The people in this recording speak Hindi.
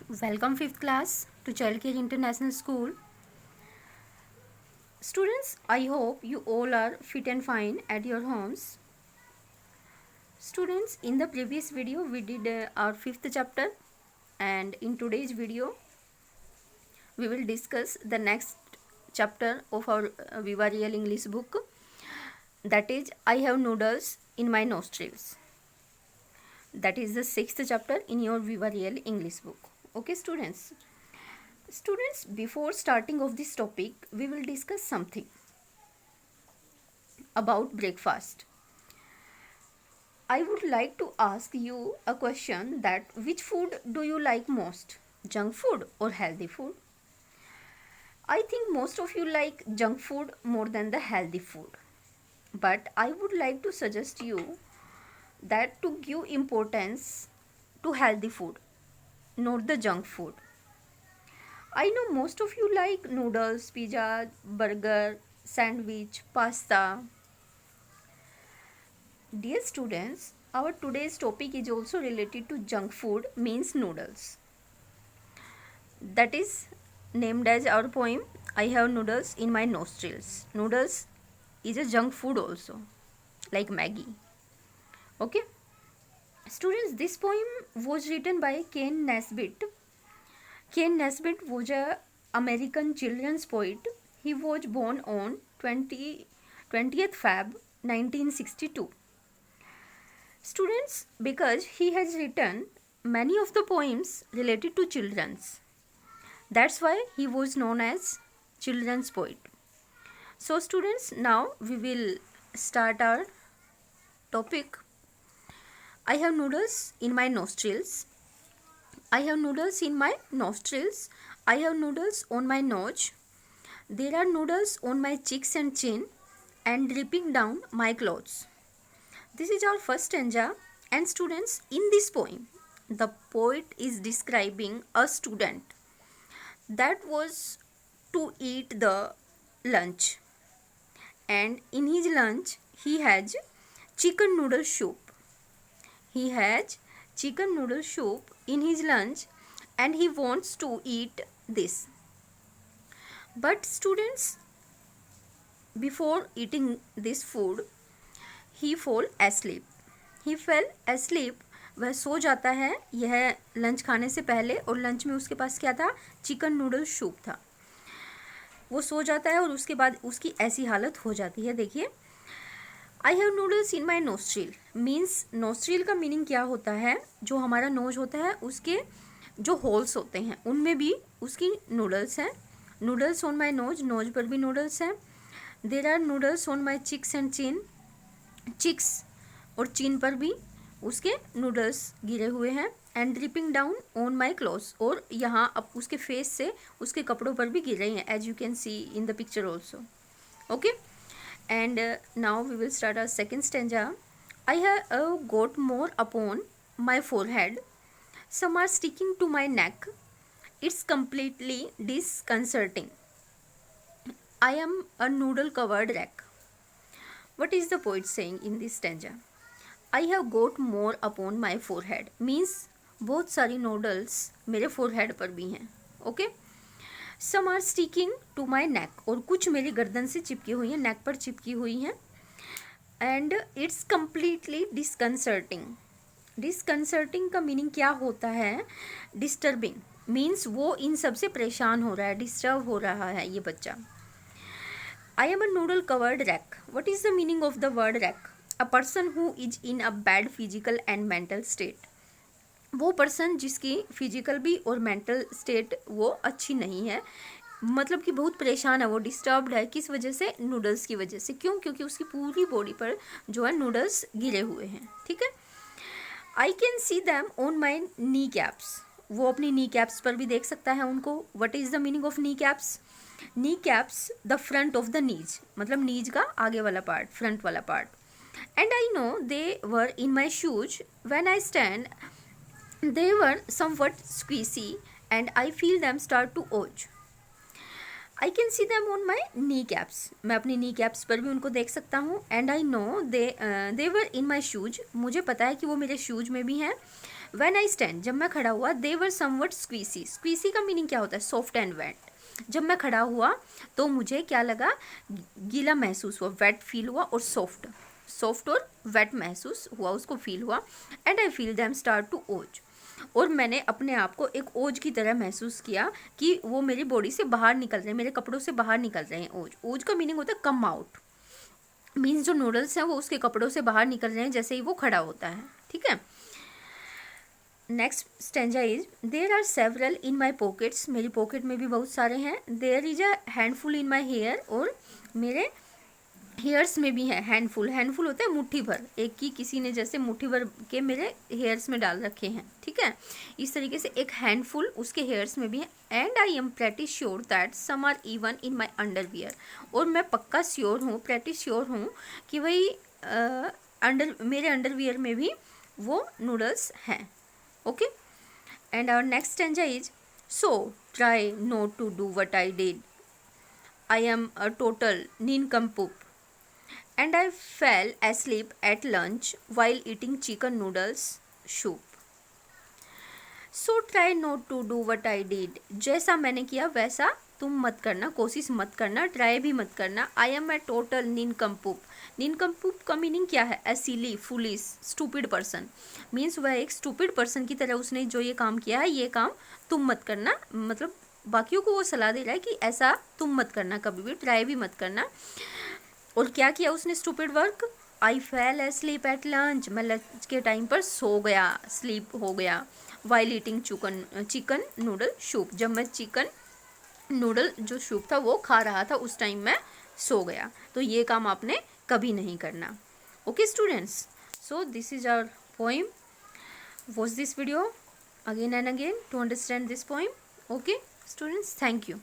Welcome 5th class to Childcare International School. Students, I hope you all are fit and fine at your homes. Students, in the previous video we did our 5th chapter, and in today's video we will discuss the next chapter of our Viva Real English book, that is I have noodles in my nostrils. That is the 6th chapter in your Viva Real English book. Okay students. Students, before starting of this topic, we will discuss something about breakfast. I would like to ask you a question, that which food do you like most, junk food or healthy food? I think most of you like junk food more than the healthy food. But I would like to suggest you that to give importance to healthy food, not the junk food. I know most of you like noodles, pizza, burger, sandwich, pasta. Dear students, our today's topic is also related to junk food, means noodles. That is named as our poem, I have noodles in my nostrils. Noodles is a junk food also, like Maggie. Okay. Students, this poem was written by Ken Nesbitt. Ken Nesbitt was an American children's poet. He was born on 20th Feb 1962. Students, because he has written many of the poems related to children's, that's why he was known as children's poet. So students, now we will start our topic. I have noodles in my nostrils. I have noodles in my nostrils. I have noodles on my nose. There are noodles on my cheeks and chin and dripping down my clothes. This is our first stanza, and students, in this poem, the poet is describing a student that was to eat the lunch, and in his lunch he has chicken noodle soup. He has chicken noodle soup in his lunch and he wants to eat this. But students, before eating this food, he fall asleep. He fell asleep. वह सो जाता है यह लंच खाने से पहले, और लंच में उसके पास क्या था, चिकन नूडल सूप था. वो सो जाता है और उसके बाद उसकी ऐसी हालत हो जाती है. देखिए, I have noodles in my nostril means, nostril का मीनिंग क्या होता है, जो हमारा नोज होता है उसके जो होल्स होते हैं उनमें भी उसकी नूडल्स हैं. Noodles on my nose, nose पर भी नूडल्स हैं. There are noodles on my cheeks and chin, cheeks और चिन पर भी उसके नूडल्स गिरे हुए हैं. And dripping down on my clothes, और यहाँ अब उसके फेस से उसके कपड़ों पर भी गिर रही हैं, as you can see in the picture also. Okay, and now we will start our second stanza. I have got more upon my forehead. Some are sticking to my neck. It's completely disconcerting. I am a noodle covered wreck. What is the poet saying in this stanza? I have got more upon my forehead means बहुत सारी नूडल्स मेरे फोरहेड पर भी हैं. Okay. Some are sticking to my neck, और कुछ मेरी गर्दन से चिपकी हुई हैं, नेक पर चिपकी हुई हैं. And it's completely disconcerting. Disconcerting का मीनिंग क्या होता है, डिस्टर्बिंग मीन्स वो इन सब से परेशान हो रहा है, डिस्टर्ब हो रहा है ये बच्चा. आई am a noodle covered rack. What is the meaning of the word rack? A person who is in a bad physical and mental state. वो पर्सन जिसकी फिजिकल भी और मेंटल स्टेट वो अच्छी नहीं है, मतलब कि बहुत परेशान है, वो डिस्टर्ब्ड है. किस वजह से? नूडल्स की वजह से. क्यों? क्योंकि उसकी पूरी बॉडी पर जो है नूडल्स गिरे हुए हैं. ठीक है. I can see them on my knee caps. वो अपनी नी कैप्स पर भी देख सकता है उनको. What is the meaning of knee caps? Knee caps the front of the knees, मतलब नीज का आगे वाला पार्ट, फ्रंट वाला part. And I know they were in my shoes when I stand. They were somewhat squeezy and I feel them start to urge. I can see them on my kneecaps. मैं अपनी kneecaps पर भी उनको देख सकता हूँ. And I know they were in my shoes. मुझे पता है कि वो मेरे शूज में भी हैं. व्हेन आई स्टैंड, जब मैं खड़ा हुआ, दे वर समवट स्क्वीसी। स्क्वीसी का मीनिंग क्या होता है? Soft and wet. जब मैं खड़ा हुआ तो मुझे क्या लगा? गीला महसूस हुआ, वेट फील हुआ और सॉफ्ट और वेट महसूस हुआ, उसको फील हुआ। And I feel them start to ooze, और मैंने अपने आप को एक ओज की तरह महसूस किया कि वो मेरी बॉडी से बाहर निकल रहे हैं, मेरे कपड़ों से बाहर निकल रहे हैं। ओज का मीनिंग होता है कम आउट, मीन्स जो नूडल्स हैं वो उसके कपड़ों से बाहर निकल रहे हैं जैसे ही वो खड़ा होता है। ठीक है। Next stanza is, there are several in my pockets, मेरी पॉकेट में भी बहुत सारे हैं। There is a handful in my hair, और मेरे हेयर्स में भी है हैंडफुल। हैंडफुल होता है मुट्ठी भर, एक की किसी ने जैसे मुट्ठी भर के मेरे हेयर्स में डाल रखे हैं। ठीक है, इस तरीके से एक हैंडफुल उसके हेयर्स में भी है। And I am pretty sure that some are even in my underwear, और मैं पक्का श्योर हूँ, प्रेटी श्योर हूँ कि वही मेरे अंडरवियर में भी वो नूडल्स हैं। Okay, and our next stanza is, so try not to do what I did, I am a total nincompoop, and I fell asleep at lunch while eating chicken noodles soup. So try not to do what I did. जैसा मैंने किया वैसा तुम मत करना, कोशिश मत करना, ट्राई भी मत करना। I am a total nincompoop. nincompoop का मीनिंग क्या है? A silly, foolish, stupid person. Means वह एक stupid person की तरह उसने जो ये काम किया है, ये काम तुम मत करना। मतलब बाकियों को वो सलाह दे रहा है कि ऐसा तुम मत करना, कभी भी ट्राई भी मत करना। और क्या किया उसने stupid work? I fail asleep at lunch, मैं लंच के टाइम पर सो गया, स्लीप हो गया। While eating chicken noodle soup, जब मैं चिकन नूडल जो सूप था वो खा रहा था उस टाइम मैं सो गया। तो ये काम आपने कभी नहीं करना। Okay students, so this is our poem. Watch this video again and again to understand this poem. Okay students, thank you.